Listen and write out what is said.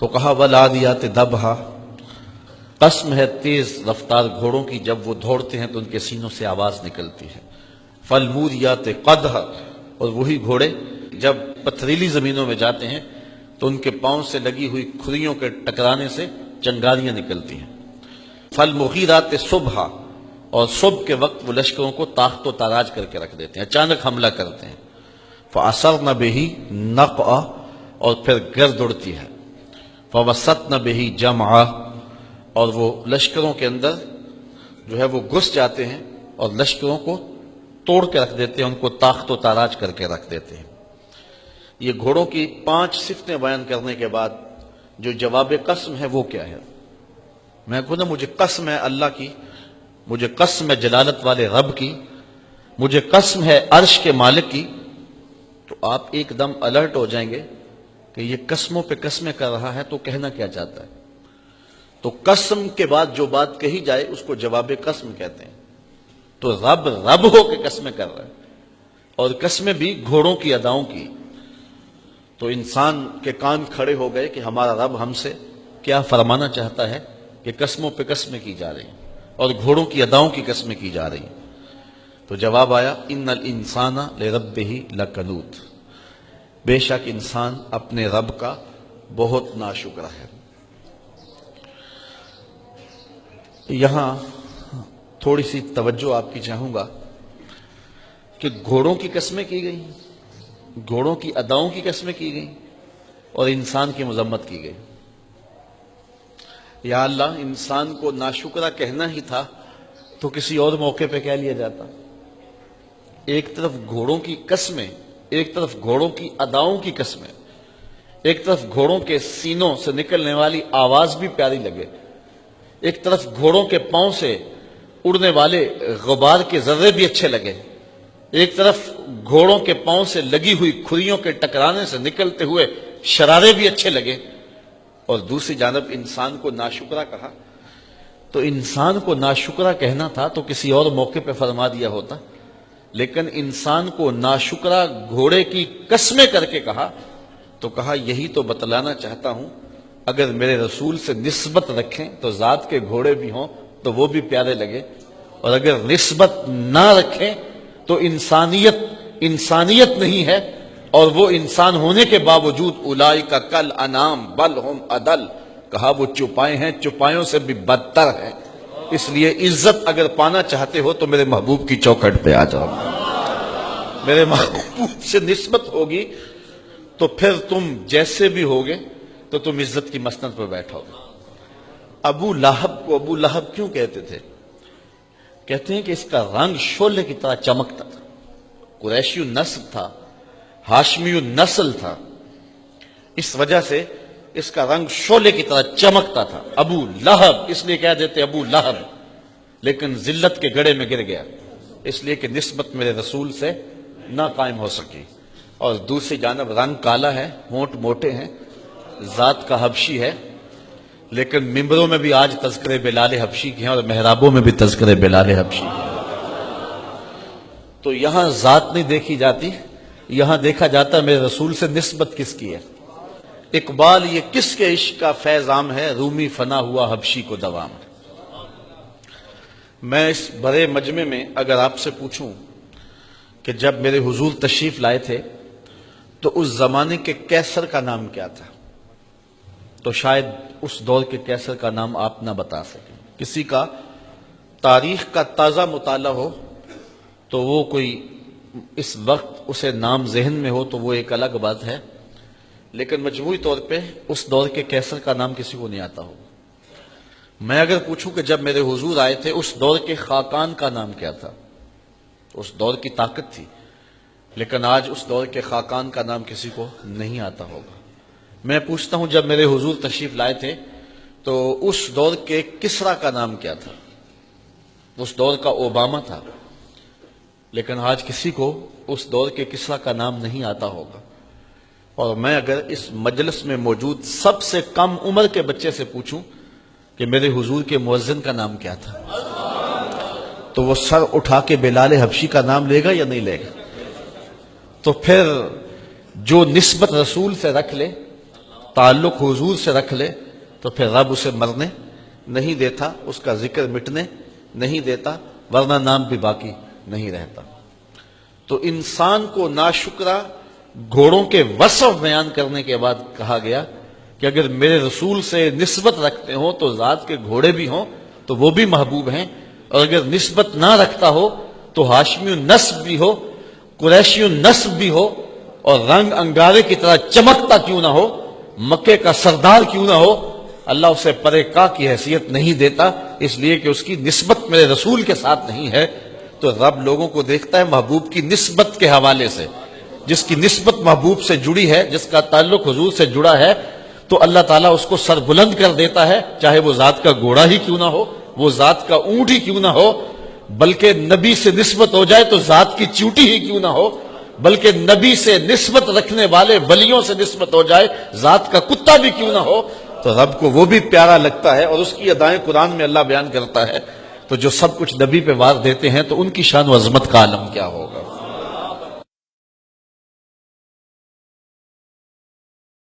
تو کہا والعادیات ضبحا، قسم ہے تیز رفتار گھوڑوں کی، جب وہ دوڑتے ہیں تو ان کے سینوں سے آواز نکلتی ہے۔ فالموریات قدحا، اور وہی گھوڑے جب پتھریلی زمینوں میں جاتے ہیں تو ان کے پاؤں سے لگی ہوئی کھریوں کے ٹکرانے سے چنگاریاں نکلتی ہیں۔ فالمغیرات صبحا، اور صبح کے وقت وہ لشکروں کو تاخت و تاراج کر کے رکھ دیتے ہیں، اچانک حملہ کرتے ہیں۔ فَأَثَرْنَ بِهِ نَقْعًا، اور پھر گرد اڑتی ہے۔ فَوَسَطْنَ بِهِ جَمْعًا، اور وہ لشکروں کے اندر جو ہے وہ گھس جاتے ہیں اور لشکروں کو توڑ کے رکھ دیتے ہیں، ان کو تاخت و تاراج کر کے رکھ دیتے ہیں۔ یہ گھوڑوں کی 5 صفتیں بیان کرنے کے بعد جو جواب قسم ہے وہ کیا ہے؟ میں کہوں نا مجھے قسم ہے اللہ کی، مجھے قسم ہے جلالت والے رب کی، مجھے قسم ہے عرش کے مالک کی، تو آپ ایک دم الرٹ ہو جائیں گے کہ یہ قسموں پہ قسمیں کر رہا ہے تو کہنا کیا چاہتا ہے۔ تو قسم کے بعد جو بات کہی جائے اس کو جواب قسم کہتے ہیں۔ تو رب ہو کے قسمیں کر رہا ہے، اور قسمیں بھی گھوڑوں کی اداؤں کی۔ تو انسان کے کان کھڑے ہو گئے کہ ہمارا رب ہم سے کیا فرمانا چاہتا ہے کہ قسموں پہ قسمیں کی جا رہی ہیں اور گھوڑوں کی اداؤں کی قسمیں کی جا رہی ہیں۔ تو جواب آیا ان الانسان لربہ لکنود، بے شک انسان اپنے رب کا بہت ناشکر ہے۔ یہاں تھوڑی سی توجہ آپ کی چاہوں گا کہ گھوڑوں کی قسمیں کی گئی، گھوڑوں کی اداؤں کی قسمیں کی گئیں اور انسان کی مذمت کی گئی۔ یا اللہ، انسان کو ناشکرہ کہنا ہی تھا تو کسی اور موقع پہ کہہ لیا جاتا۔ ایک طرف گھوڑوں کی قسمیں، ایک طرف گھوڑوں کی اداؤں کی قسمیں، ایک طرف گھوڑوں کے سینوں سے نکلنے والی آواز بھی پیاری لگے، ایک طرف گھوڑوں کے پاؤں سے اڑنے والے غبار کے ذرے بھی اچھے لگے، ایک طرف گھوڑوں کے پاؤں سے لگی ہوئی کھریوں کے ٹکرانے سے نکلتے ہوئے شرارے بھی اچھے لگے، اور دوسری جانب انسان کو ناشکرہ کہا۔ تو انسان کو ناشکرہ کہنا تھا تو کسی اور موقع پہ فرما دیا ہوتا، لیکن انسان کو ناشکرہ گھوڑے کی قسمیں کر کے کہا تو کہا یہی تو بتلانا چاہتا ہوں، اگر میرے رسول سے نسبت رکھیں تو ذات کے گھوڑے بھی ہوں تو وہ بھی پیارے لگے، اور اگر نسبت نہ رکھیں تو انسانیت نہیں ہے، اور وہ انسان ہونے کے باوجود اولئک کل انعام بل ہم اضل، کہا وہ چوپائے ہیں، چوپایوں سے بھی بدتر ہیں۔ اس لیے عزت اگر پانا چاہتے ہو تو میرے محبوب کی چوکھٹ پہ آ جاؤ، میرے محبوب سے نسبت ہوگی تو پھر تم جیسے بھی ہوگے تو تم عزت کی مسند پہ بیٹھو گے۔ ابو لہب کو ابو لہب کیوں کہتے تھے؟ کہتے ہیں کہ اس کا رنگ شعلے کی طرح چمکتا تھا، قریشی النسل تھا، ہاشمی النسل تھا، اس وجہ سے اس کا رنگ شعلے کی طرح چمکتا تھا۔ ابو لہب اس لیے کہہ دیتے ابو لہب، لیکن ذلت کے گڑھے میں گر گیا اس لیے کہ نسبت میرے رسول سے نہ قائم ہو سکی، اور دوسری جانب رنگ کالا ہے، ہونٹ موٹے ہیں، ذات کا حبشی ہے، لیکن ممبروں میں بھی آج تذکرے بلال حبشی کے ہیں اور محرابوں میں بھی تذکرے بلال حبشی کے ہیں۔ تو یہاں ذات نہیں دیکھی جاتی، یہاں دیکھا جاتا ہے میرے رسول سے نسبت کس کی ہے۔ اقبال یہ کس کے عشق کا فیض عام ہے، رومی فنا ہوا حبشی کو دوام ہے۔ میں اس بڑے مجمع میں اگر آپ سے پوچھوں کہ جب میرے حضور تشریف لائے تھے تو اس زمانے کے کیسر کا نام کیا تھا، تو شاید اس دور کے کیسر کا نام آپ نہ بتا سکیں۔ کسی کا تاریخ کا تازہ مطالعہ ہو تو وہ کوئی اس وقت اسے نام ذہن میں ہو تو وہ ایک الگ بات ہے، لیکن مجموعی طور پہ اس دور کے کیسر کا نام کسی کو نہیں آتا ہو۔ میں اگر پوچھوں کہ جب میرے حضور آئے تھے اس دور کے خاقان کا نام کیا تھا، اس دور کی طاقت تھی، لیکن آج اس دور کے خاقان کا نام کسی کو نہیں آتا ہوگا۔ میں پوچھتا ہوں جب میرے حضور تشریف لائے تھے تو اس دور کے کسرا کا نام کیا تھا، اس دور کا اوباما تھا، لیکن آج کسی کو اس دور کے کسرا کا نام نہیں آتا ہوگا۔ اور میں اگر اس مجلس میں موجود سب سے کم عمر کے بچے سے پوچھوں کہ میرے حضور کے مؤذن کا نام کیا تھا تو وہ سر اٹھا کے بلال حبشی کا نام لے گا یا نہیں لے گا؟ تو پھر جو نسبت رسول سے رکھ لے تعلق حضور سے رکھ لے تو پھر رب اسے مرنے نہیں دیتا، اس کا ذکر مٹنے نہیں دیتا، ورنہ نام بھی باقی نہیں رہتا۔ تو انسان کو ناشکرا گھوڑوں کے وصف بیان کرنے کے بعد کہا گیا کہ اگر میرے رسول سے نسبت رکھتے ہوں تو ذات کے گھوڑے بھی ہوں تو وہ بھی محبوب ہیں، اور اگر نسبت نہ رکھتا ہو تو ہاشمی النسب بھی ہو، قریشی النسب بھی ہو، اور رنگ انگارے کی طرح چمکتا کیوں نہ ہو، مکے کا سردار کیوں نہ ہو، اللہ اسے پرے کا کی حیثیت نہیں دیتا، اس لیے کہ اس کی نسبت میرے رسول کے ساتھ نہیں ہے۔ تو رب لوگوں کو دیکھتا ہے محبوب کی نسبت کے حوالے سے، جس کی نسبت محبوب سے جڑی ہے، جس کا تعلق حضور سے جڑا ہے، تو اللہ تعالیٰ اس کو سر بلند کر دیتا ہے، چاہے وہ ذات کا گھوڑا ہی کیوں نہ ہو، وہ ذات کا اونٹ ہی کیوں نہ ہو، بلکہ نبی سے نسبت ہو جائے تو ذات کی چیوٹی ہی کیوں نہ ہو، بلکہ نبی سے نسبت رکھنے والے ولیوں سے نسبت ہو جائے ذات کا کتا بھی کیوں نہ ہو، تو رب کو وہ بھی پیارا لگتا ہے، اور اس کی ادائیں قرآن میں اللہ بیان کرتا ہے۔ تو جو سب کچھ نبی پہ وار دیتے ہیں تو ان کی شان و عظمت کا عالم کیا ہوگا۔